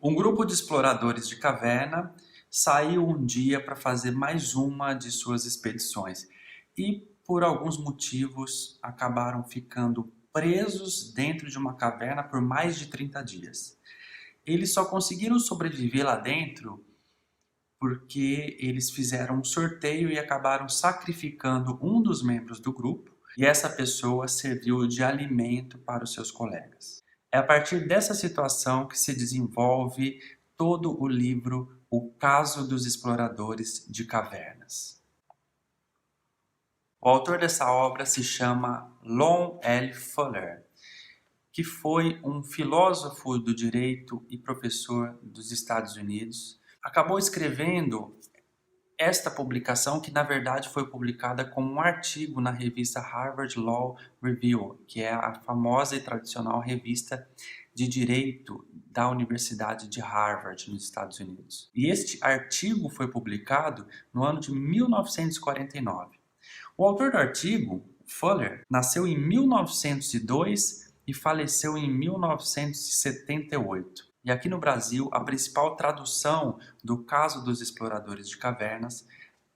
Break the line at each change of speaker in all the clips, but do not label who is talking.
Um grupo de exploradores de caverna saiu um dia para fazer mais uma de suas expedições e, por alguns motivos, acabaram ficando presos dentro de uma caverna por mais de 30 dias. Eles só conseguiram sobreviver lá dentro porque eles fizeram um sorteio e acabaram sacrificando um dos membros do grupo, e essa pessoa serviu de alimento para os seus colegas. É a partir dessa situação que se desenvolve todo o livro O Caso dos Exploradores de Cavernas. O autor dessa obra se chama Lon L. Fuller, que foi um filósofo do direito e professor dos Estados Unidos. Acabou escrevendo esta publicação, que na verdade foi publicada como um artigo na revista Harvard Law Review, que é a famosa e tradicional revista de direito da Universidade de Harvard, nos Estados Unidos. E este artigo foi publicado no ano de 1949. O autor do artigo, Fuller, nasceu em 1902 e faleceu em 1978. E aqui no Brasil, a principal tradução do Caso dos Exploradores de Cavernas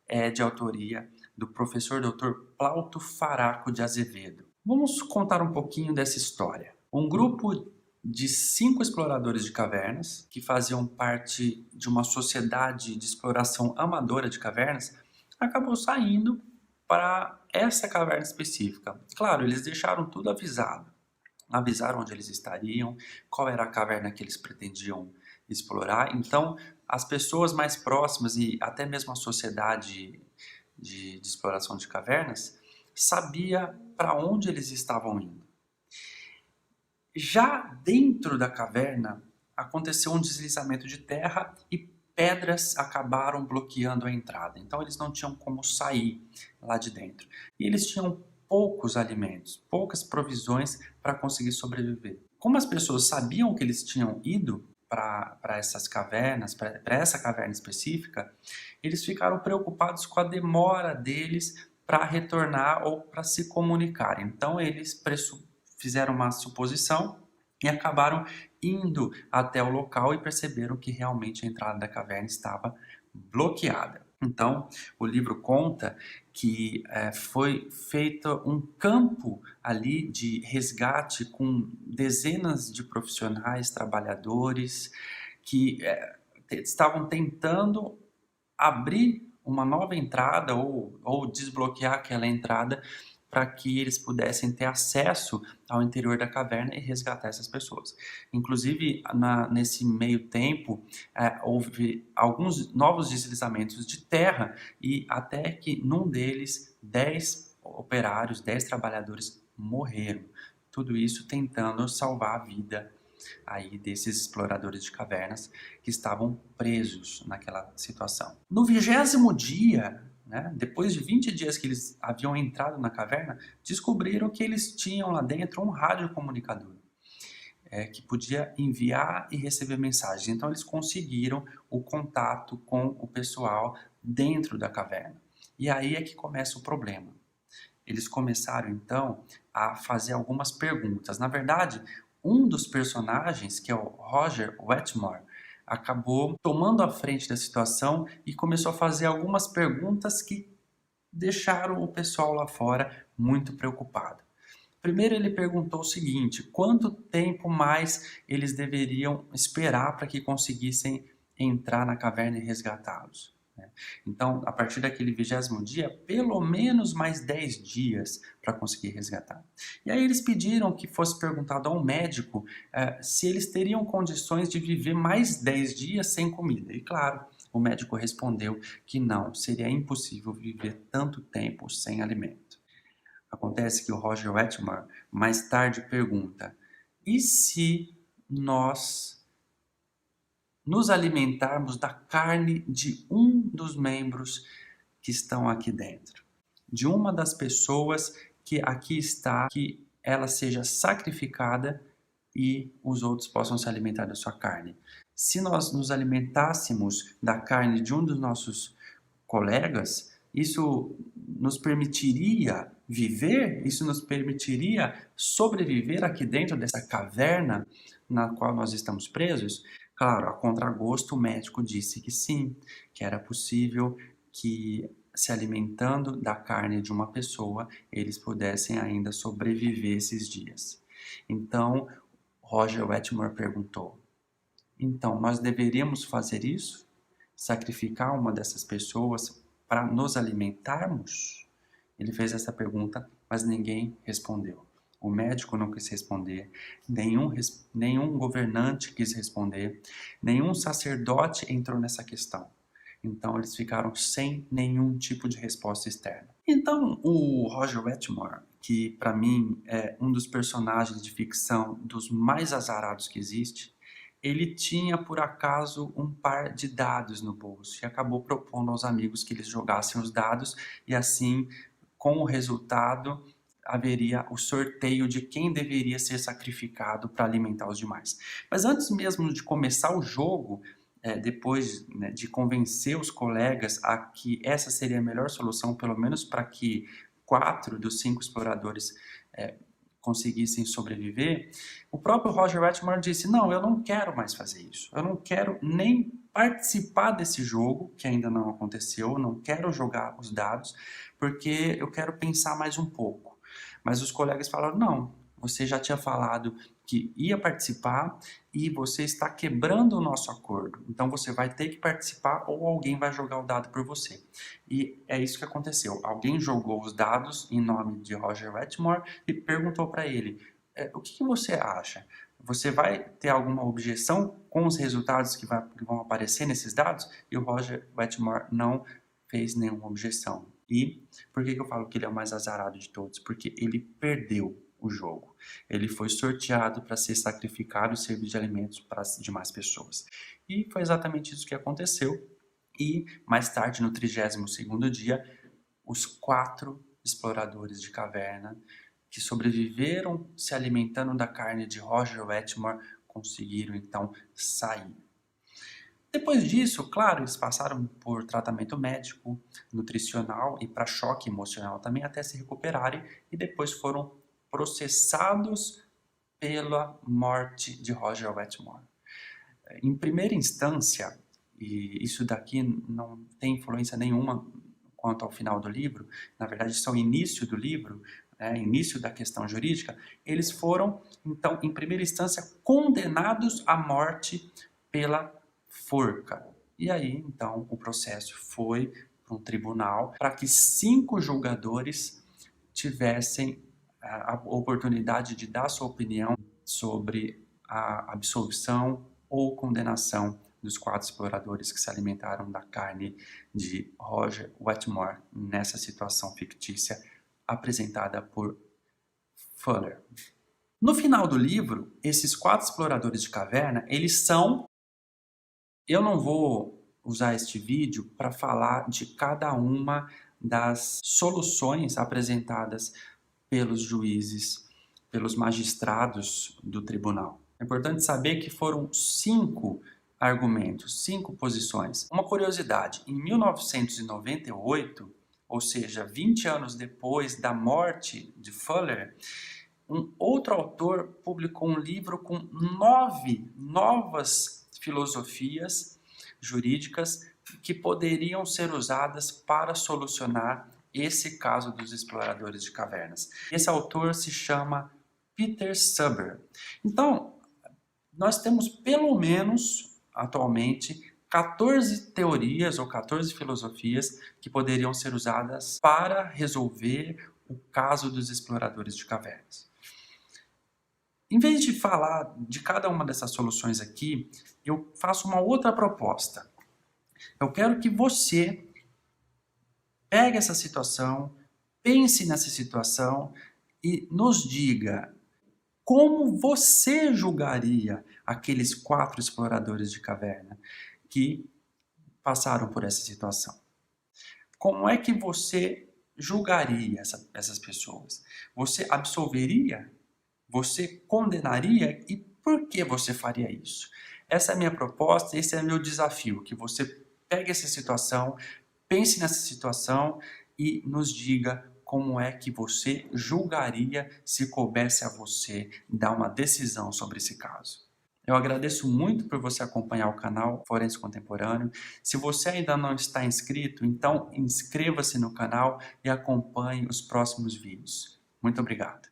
é de autoria do professor Dr. Plauto Faraco de Azevedo. Vamos contar um pouquinho dessa história. Um grupo de 5 exploradores de cavernas, que faziam parte de uma sociedade de exploração amadora de cavernas, acabou saindo para essa caverna específica. Claro, eles deixaram tudo avisado. Avisaram onde eles estariam, qual era a caverna que eles pretendiam explorar. Então, as pessoas mais próximas e até mesmo a sociedade de exploração de cavernas sabia para onde eles estavam indo. Já dentro da caverna, aconteceu um deslizamento de terra e pedras acabaram bloqueando a entrada. Então, eles não tinham como sair lá de dentro. E eles tinham poucos alimentos, poucas provisões para conseguir sobreviver. Como as pessoas sabiam que eles tinham ido para essas cavernas, para essa caverna específica, eles ficaram preocupados com a demora deles para retornar ou para se comunicar. Então eles fizeram uma suposição e acabaram indo até o local e perceberam que realmente a entrada da caverna estava bloqueada. Então, o livro conta que foi feito um campo ali de resgate com dezenas de profissionais, trabalhadores, que estavam tentando abrir uma nova entrada ou desbloquear aquela entrada para que eles pudessem ter acesso ao interior da caverna e resgatar essas pessoas. Inclusive, nesse meio tempo, houve alguns novos deslizamentos de terra e até que num deles 10 operários, 10 trabalhadores morreram. Tudo isso tentando salvar a vida aí desses exploradores de cavernas que estavam presos naquela situação. No 20º dia, depois de 20 dias que eles haviam entrado na caverna, descobriram que eles tinham lá dentro um radiocomunicador que podia enviar e receber mensagens. Então eles conseguiram o contato com o pessoal dentro da caverna. E aí é que começa o problema. Eles começaram então a fazer algumas perguntas. Na verdade, um dos personagens, que é o Roger Wetmore, acabou tomando a frente da situação e começou a fazer algumas perguntas que deixaram o pessoal lá fora muito preocupado. Primeiro ele perguntou o seguinte: quanto tempo mais eles deveriam esperar para que conseguissem entrar na caverna e resgatá-los? Então, a partir daquele 20º dia, pelo menos mais 10 dias para conseguir resgatar. E aí eles pediram que fosse perguntado ao médico se eles teriam condições de viver mais 10 dias sem comida. E claro, o médico respondeu que não, seria impossível viver tanto tempo sem alimento. Acontece que o Roger Wetmore mais tarde pergunta: e se nós nos alimentarmos da carne de um dos membros que estão aqui dentro, de uma das pessoas que aqui está, que ela seja sacrificada e os outros possam se alimentar da sua carne? Se nós nos alimentássemos da carne de um dos nossos colegas, isso nos permitiria viver? Isso nos permitiria sobreviver aqui dentro dessa caverna na qual nós estamos presos? Claro, a contragosto, o médico disse que sim, que era possível que, se alimentando da carne de uma pessoa, eles pudessem ainda sobreviver esses dias. Então, Roger Wetmore perguntou: então, nós deveríamos fazer isso? Sacrificar uma dessas pessoas para nos alimentarmos? Ele fez essa pergunta, mas ninguém respondeu. O médico não quis responder, nenhum governante quis responder, nenhum sacerdote entrou nessa questão. Então eles ficaram sem nenhum tipo de resposta externa. Então o Roger Wetmore, que para mim é um dos personagens de ficção dos mais azarados que existe, ele tinha por acaso um par de dados no bolso e acabou propondo aos amigos que eles jogassem os dados e assim, com o resultado, haveria o sorteio de quem deveria ser sacrificado para alimentar os demais. Mas antes mesmo de começar o jogo, depois, né, de convencer os colegas a que essa seria a melhor solução, pelo menos para que 4 dos 5 exploradores conseguissem sobreviver, o próprio Roger Wetmore disse: não, eu não quero mais fazer isso, eu não quero nem participar desse jogo, que ainda não aconteceu, não quero jogar os dados, porque eu quero pensar mais um pouco. Mas os colegas falaram: não, você já tinha falado que ia participar e você está quebrando o nosso acordo. Então você vai ter que participar ou alguém vai jogar o dado por você. E é isso que aconteceu. Alguém jogou os dados em nome de Roger Wetmore e perguntou para ele: o que você acha? Você vai ter alguma objeção com os resultados que vão aparecer nesses dados? E o Roger Wetmore não fez nenhuma objeção. E por que eu falo que ele é o mais azarado de todos? Porque ele perdeu o jogo. Ele foi sorteado para ser sacrificado e servir de alimentos para as demais pessoas. E foi exatamente isso que aconteceu. E mais tarde, no 32º dia, os 4 exploradores de caverna que sobreviveram se alimentando da carne de Roger Wetmore conseguiram então sair. Depois disso, claro, eles passaram por tratamento médico, nutricional e para choque emocional também até se recuperarem e depois foram processados pela morte de Roger Wetmore. Em primeira instância, e isso daqui não tem influência nenhuma quanto ao final do livro, na verdade isso é o início do livro, início da questão jurídica, eles foram, então, em primeira instância, condenados à morte pela forca. E aí, então, o processo foi para um tribunal para que 5 julgadores tivessem a oportunidade de dar sua opinião sobre a absolvição ou condenação dos 4 exploradores que se alimentaram da carne de Roger Wetmore nessa situação fictícia apresentada por Fuller. No final do livro, esses 4 exploradores de caverna, eles são... Eu não vou usar este vídeo para falar de cada uma das soluções apresentadas pelos juízes, pelos magistrados do tribunal. É importante saber que foram 5 argumentos, 5 posições. Uma curiosidade: em 1998, ou seja, 20 anos depois da morte de Fuller, um outro autor publicou um livro com 9 novas filosofias jurídicas que poderiam ser usadas para solucionar esse caso dos exploradores de cavernas. Esse autor se chama Peter Suber. Então, nós temos pelo menos, atualmente, 14 teorias ou 14 filosofias que poderiam ser usadas para resolver o caso dos exploradores de cavernas. Em vez de falar de cada uma dessas soluções aqui, eu faço uma outra proposta. Eu quero que você pegue essa situação, pense nessa situação e nos diga como você julgaria aqueles 4 exploradores de caverna que passaram por essa situação. Como é que você julgaria essas pessoas? Você absolveria? Você condenaria? E por que você faria isso? Essa é a minha proposta, esse é o meu desafio, que você pegue essa situação, pense nessa situação e nos diga como é que você julgaria se coubesse a você dar uma decisão sobre esse caso. Eu agradeço muito por você acompanhar o canal Forense Contemporâneo. Se você ainda não está inscrito, então inscreva-se no canal e acompanhe os próximos vídeos. Muito obrigado.